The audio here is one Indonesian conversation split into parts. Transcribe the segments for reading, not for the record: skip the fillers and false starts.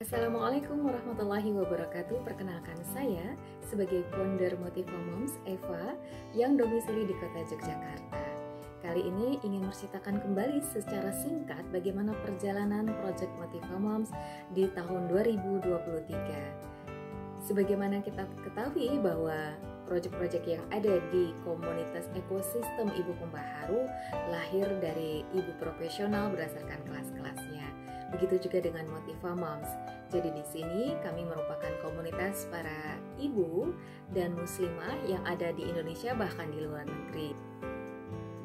Assalamualaikum warahmatullahi wabarakatuh. Perkenalkan saya sebagai founder Motiva Moms Eva yang domisili di kota Yogyakarta. Kali ini ingin menceritakan kembali secara singkat bagaimana perjalanan Project Motiva Moms di tahun 2023. Sebagaimana kita ketahui bahwa proyek-proyek yang ada di komunitas ekosistem Ibu Pembaharu lahir dari ibu profesional berdasarkan kelas-kelasnya. Begitu juga dengan Motiva Moms. Jadi di sini kami merupakan komunitas para ibu dan muslimah yang ada di Indonesia bahkan di luar negeri.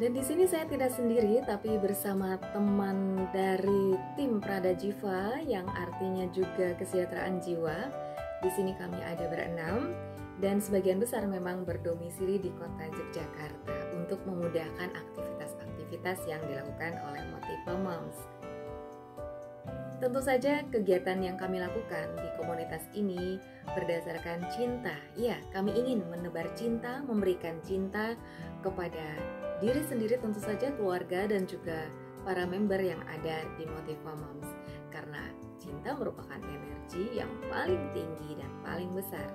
Dan di sini saya tidak sendiri tapi bersama teman dari tim Prada Jiwa yang artinya juga kesejahteraan jiwa. Di sini kami ada berenam dan sebagian besar memang berdomisili di kota Yogyakarta untuk memudahkan aktivitas-aktivitas yang dilakukan oleh Motiva Moms. Tentu saja kegiatan yang kami lakukan di komunitas ini berdasarkan cinta. Ya, kami ingin menebar cinta, memberikan cinta kepada diri sendiri, tentu saja keluarga dan juga para member yang ada di Motiva Moms. Karena cinta merupakan energi yang paling tinggi dan paling besar.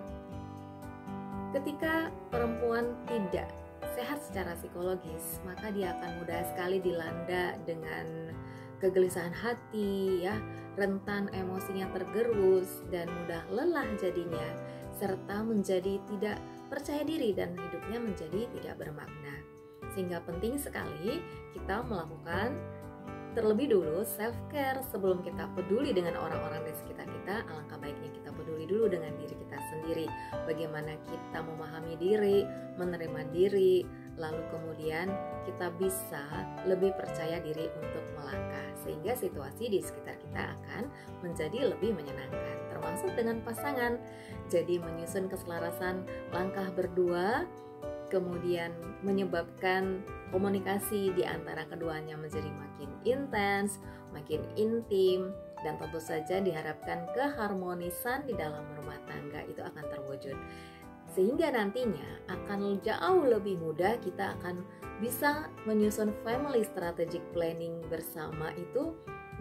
Ketika perempuan tidak sehat secara psikologis, maka dia akan mudah sekali dilanda dengan kegelisahan hati, ya, rentan emosinya tergerus dan mudah lelah jadinya, serta menjadi tidak percaya diri dan hidupnya menjadi tidak bermakna. Sehingga penting sekali kita melakukan terlebih dulu self-care sebelum kita peduli dengan orang-orang di sekitar kita. Alangkah baiknya kita peduli dulu dengan diri kita sendiri. Bagaimana kita memahami diri, menerima diri, lalu kemudian kita bisa lebih percaya diri untuk melangkah, sehingga situasi di sekitar kita akan menjadi lebih menyenangkan, termasuk dengan pasangan. Jadi menyusun keselarasan langkah berdua, kemudian menyebabkan komunikasi di antara keduanya menjadi makin intens, makin intim, dan tentu saja diharapkan keharmonisan di dalam rumah tangga itu akan terwujud. Sehingga nantinya akan jauh lebih mudah, kita akan bisa menyusun family strategic planning bersama itu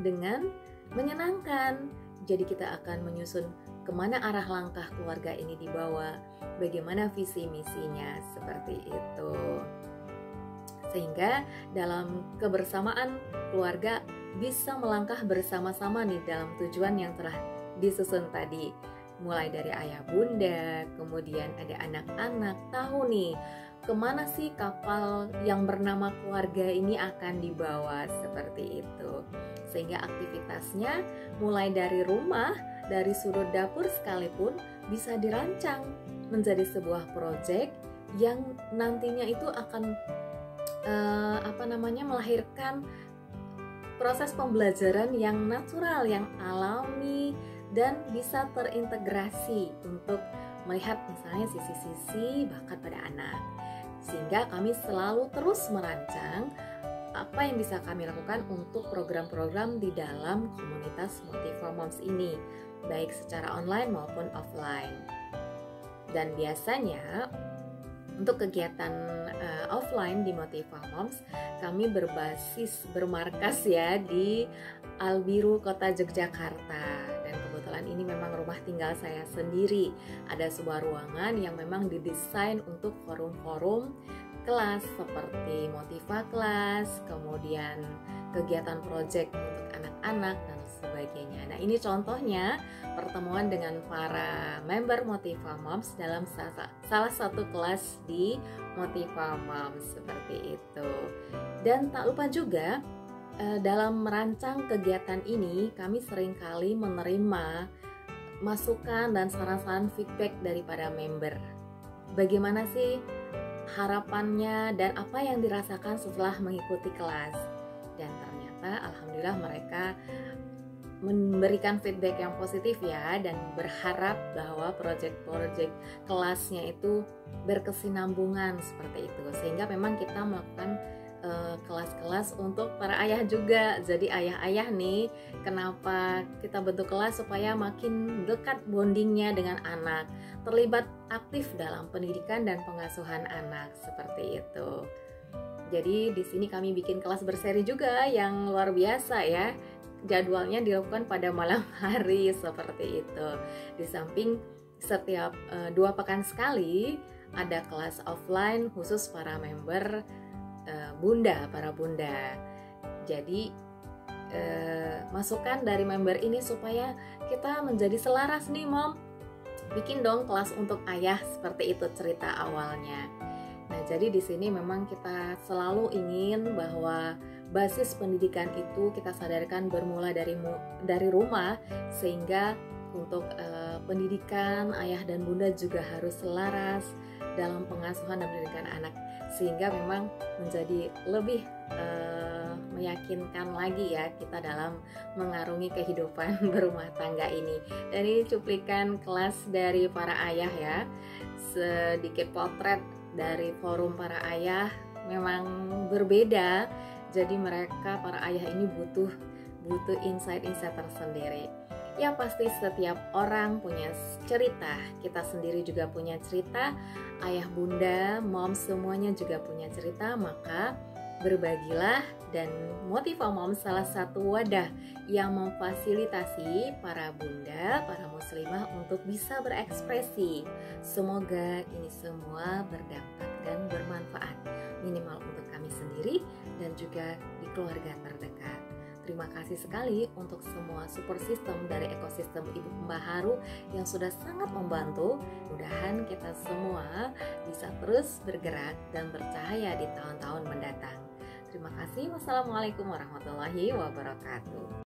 dengan menyenangkan. Jadi kita akan menyusun kemana arah langkah keluarga ini dibawa, bagaimana visi misinya, seperti itu. Sehingga dalam kebersamaan keluarga bisa melangkah bersama-sama nih dalam tujuan yang telah disusun tadi. Mulai dari ayah bunda, kemudian ada anak-anak, tahu nih kemana sih kapal yang bernama keluarga ini akan dibawa, seperti itu. Sehingga aktivitasnya mulai dari rumah, dari sudut dapur sekalipun bisa dirancang menjadi sebuah proyek yang nantinya itu akan melahirkan proses pembelajaran yang natural, yang alami, dan bisa terintegrasi untuk melihat misalnya sisi-sisi bakat pada anak. Sehingga kami selalu terus merancang apa yang bisa kami lakukan untuk program-program di dalam komunitas Motiva Moms ini, baik secara online maupun offline. Dan biasanya untuk kegiatan offline di Motiva Moms, kami bermarkas ya di Albiru Kota Yogyakarta. Dan kebetulan ini memang rumah tinggal saya sendiri. Ada sebuah ruangan yang memang didesain untuk forum-forum kelas seperti Motiva Kelas, kemudian kegiatan project untuk anak-anak dan sebagainya. Nah, ini contohnya pertemuan dengan para member Motiva Moms dalam salah satu kelas di Motiva Moms, seperti itu. Dan tak lupa juga dalam merancang kegiatan ini kami seringkali menerima masukan dan saran-saran feedback daripada member. Bagaimana sih harapannya dan apa yang dirasakan setelah mengikuti kelas? Dan ternyata alhamdulillah mereka memberikan feedback yang positif ya, dan berharap bahwa proyek-proyek kelasnya itu berkesinambungan seperti itu. Sehingga memang kita melakukan kelas-kelas untuk para ayah juga. Jadi ayah-ayah nih, kenapa kita bentuk kelas? Supaya makin dekat bondingnya dengan anak, terlibat aktif dalam pendidikan dan pengasuhan anak, seperti itu. Jadi di sini kami bikin kelas berseri juga yang luar biasa ya. jadwalnya dilakukan pada malam hari seperti itu. Di samping setiap 2 pekan sekali ada kelas offline khusus para member para bunda. Jadi masukan dari member ini supaya kita menjadi selaras nih Mom, bikin dong kelas untuk ayah, seperti itu cerita awalnya. Nah, jadi di sini memang kita selalu ingin bahwa basis pendidikan itu kita sadarkan bermula dari rumah, sehingga untuk pendidikan ayah dan bunda juga harus selaras dalam pengasuhan dan pendidikan anak, sehingga memang menjadi lebih meyakinkan lagi ya kita dalam mengarungi kehidupan berumah tangga ini. Dan ini cuplikan kelas dari para ayah ya, sedikit potret dari forum para ayah memang berbeda. Jadi mereka para ayah ini butuh insight-insight tersendiri. Ya pasti setiap orang punya cerita, kita sendiri juga punya cerita, ayah bunda, mom semuanya juga punya cerita, maka berbagilah dan Motiva Mom salah satu wadah yang memfasilitasi para bunda, para muslimah untuk bisa berekspresi. Semoga ini semua berdampak dan bermanfaat, minimal untuk kami sendiri dan juga di keluarga terdekat. Terima kasih sekali untuk semua support system dari ekosistem Ibu Pembaharu yang sudah sangat membantu. Mudah-mudahan kita semua bisa terus bergerak dan bercahaya di tahun-tahun mendatang. Terima kasih. Wassalamualaikum warahmatullahi wabarakatuh.